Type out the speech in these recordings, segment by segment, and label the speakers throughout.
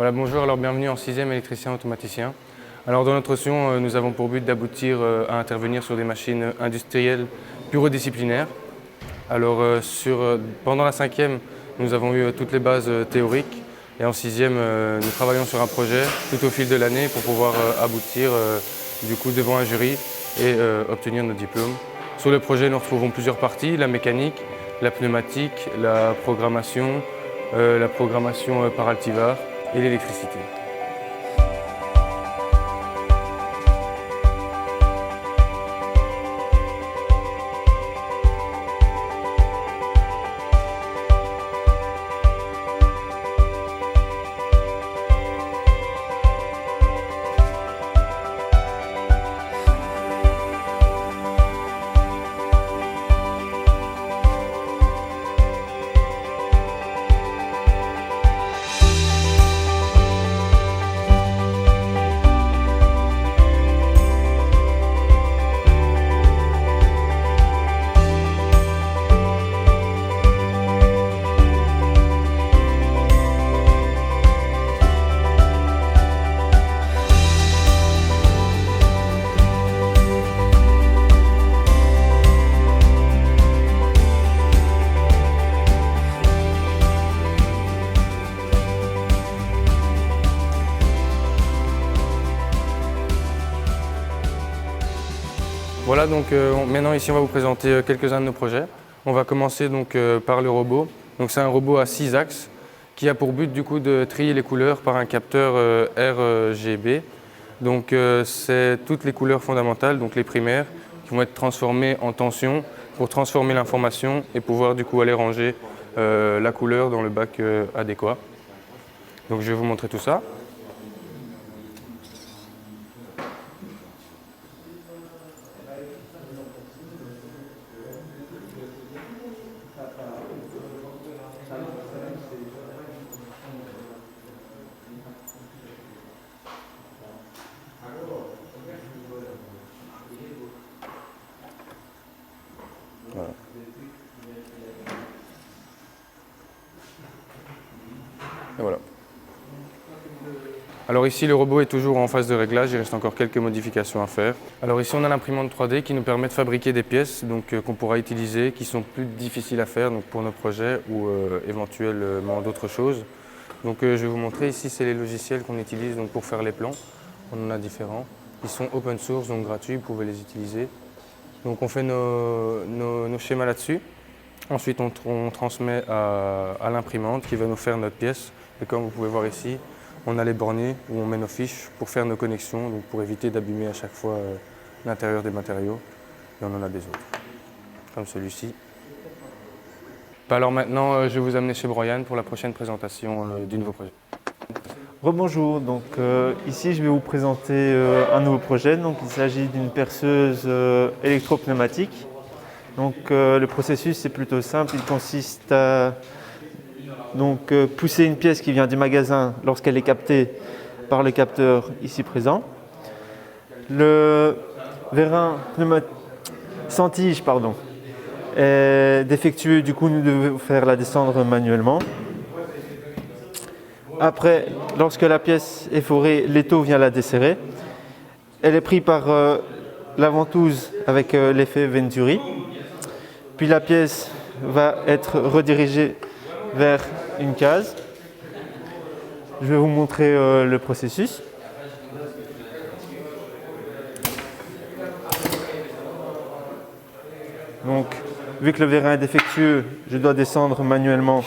Speaker 1: Voilà, bonjour, alors bienvenue en 6e électricien automaticien. Alors dans notre option, nous avons pour but d'aboutir à intervenir sur des machines industrielles pluridisciplinaires. Alors pendant la 5e, nous avons eu toutes les bases théoriques et en 6e, nous travaillons sur un projet tout au fil de l'année pour pouvoir aboutir du coup devant un jury et obtenir nos diplômes. Sur le projet, nous retrouvons plusieurs parties, la mécanique, la pneumatique, la programmation par altivar et l'électricité. Voilà, donc maintenant ici on va vous présenter quelques-uns de nos projets. On va commencer donc par le robot. Donc c'est un robot à 6 axes qui a pour but du coup de trier les couleurs par un capteur RGB. Donc c'est toutes les couleurs fondamentales, donc les primaires, qui vont être transformées en tension pour transformer l'information et pouvoir du coup aller ranger la couleur dans le bac adéquat. Donc je vais vous montrer tout ça. Voilà. Et voilà. Alors ici, le robot est toujours en phase de réglage, il reste encore quelques modifications à faire. Alors ici, on a l'imprimante 3D qui nous permet de fabriquer des pièces qu'on pourra utiliser, qui sont plus difficiles à faire donc, pour nos projets ou éventuellement d'autres choses. Donc je vais vous montrer, ici, c'est les logiciels qu'on utilise donc, pour faire les plans. On en a différents. Ils sont open source, donc gratuits, vous pouvez les utiliser. Donc on fait nos schémas là-dessus. Ensuite, on transmet à l'imprimante qui va nous faire notre pièce. Et comme vous pouvez voir ici, on a les bornets où on met nos fiches pour faire nos connexions, donc pour éviter d'abîmer à chaque fois l'intérieur des matériaux. Et on en a des autres, comme celui-ci. Alors maintenant, je vais vous amener chez Brian pour la prochaine présentation du nouveau projet.
Speaker 2: Rebonjour, donc ici je vais vous présenter un nouveau projet. Donc, il s'agit d'une perceuse électropneumatique. Donc, le processus est plutôt simple, il consiste à pousser une pièce qui vient du magasin lorsqu'elle est captée par le capteur ici présent. Le vérin sans tige est défectueux, du coup nous devons faire la descendre manuellement. Après, lorsque la pièce est forée, l'étau vient la desserrer. Elle est prise par la ventouse avec l'effet Venturi. Puis la pièce va être redirigée vers une case. Je vais vous montrer le processus. Donc, vu que le vérin est défectueux, je dois descendre manuellement.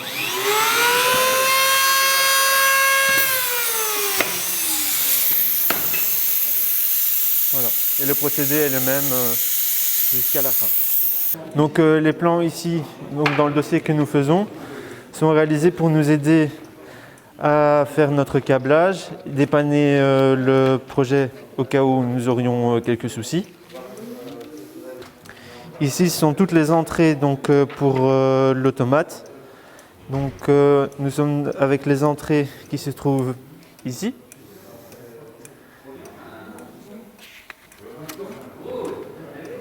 Speaker 2: Voilà. Et le procédé est le même jusqu'à la fin. Donc les plans ici, donc dans le dossier que nous faisons, sont réalisés pour nous aider à faire notre câblage, dépanner le projet au cas où nous aurions quelques soucis. Ici, ce sont toutes les entrées donc, pour l'automate. Donc nous sommes avec les entrées qui se trouvent ici.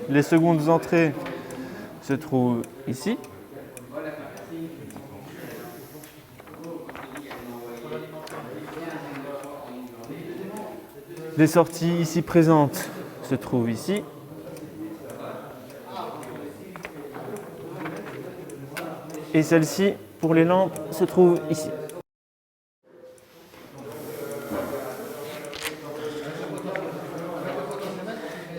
Speaker 2: Les secondes entrées se trouvent ici. Les sorties ici présentes se trouvent ici. Et celle-ci, pour les lampes, se trouve ici.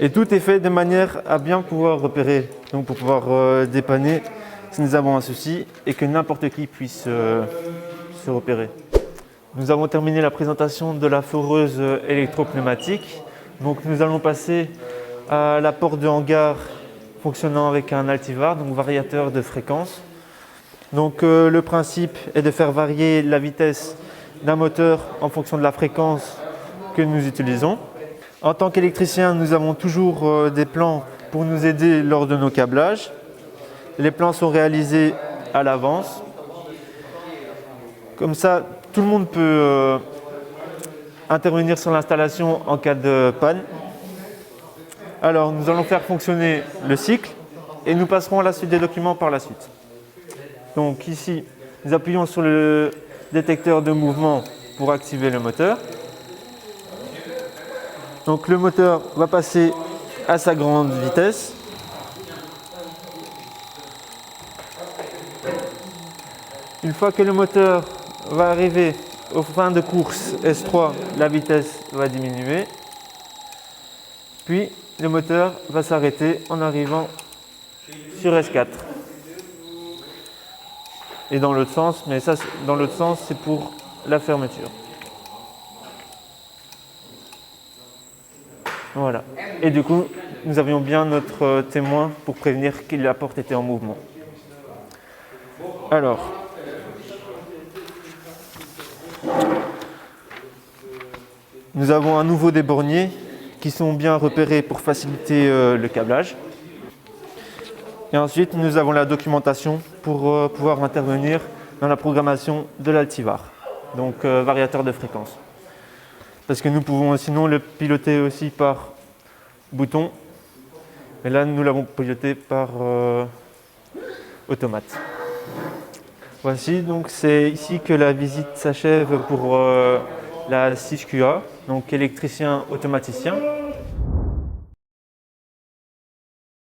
Speaker 2: Et tout est fait de manière à bien pouvoir repérer, donc pour pouvoir dépanner si nous avons un souci et que n'importe qui puisse se repérer. Nous avons terminé la présentation de la foreuse électropneumatique. Donc nous allons passer à la porte de hangar fonctionnant avec un altivar, donc variateur de fréquence. Donc le principe est de faire varier la vitesse d'un moteur en fonction de la fréquence que nous utilisons. En tant qu'électricien, nous avons toujours des plans pour nous aider lors de nos câblages. Les plans sont réalisés à l'avance. Comme ça, tout le monde peut intervenir sur l'installation en cas de panne. Alors, nous allons faire fonctionner le cycle et nous passerons à la suite des documents par la suite. Donc ici, nous appuyons sur le détecteur de mouvement pour activer le moteur. Donc le moteur va passer à sa grande vitesse. Une fois que le moteur va arriver au fin de course S3, la vitesse va diminuer. Puis le moteur va s'arrêter en arrivant sur S4. Et dans l'autre sens, mais ça dans l'autre sens c'est pour la fermeture. Voilà. Et du coup, nous avions bien notre témoin pour prévenir que la porte était en mouvement. Alors, nous avons à nouveau des borniers qui sont bien repérés pour faciliter le câblage. Et ensuite, nous avons la documentation pour pouvoir intervenir dans la programmation de l'altivar, donc variateur de fréquence. Parce que nous pouvons sinon le piloter aussi par bouton, mais là nous l'avons piloté par automate. Voici, donc c'est ici que la visite s'achève pour la 6QA, donc électricien automaticien.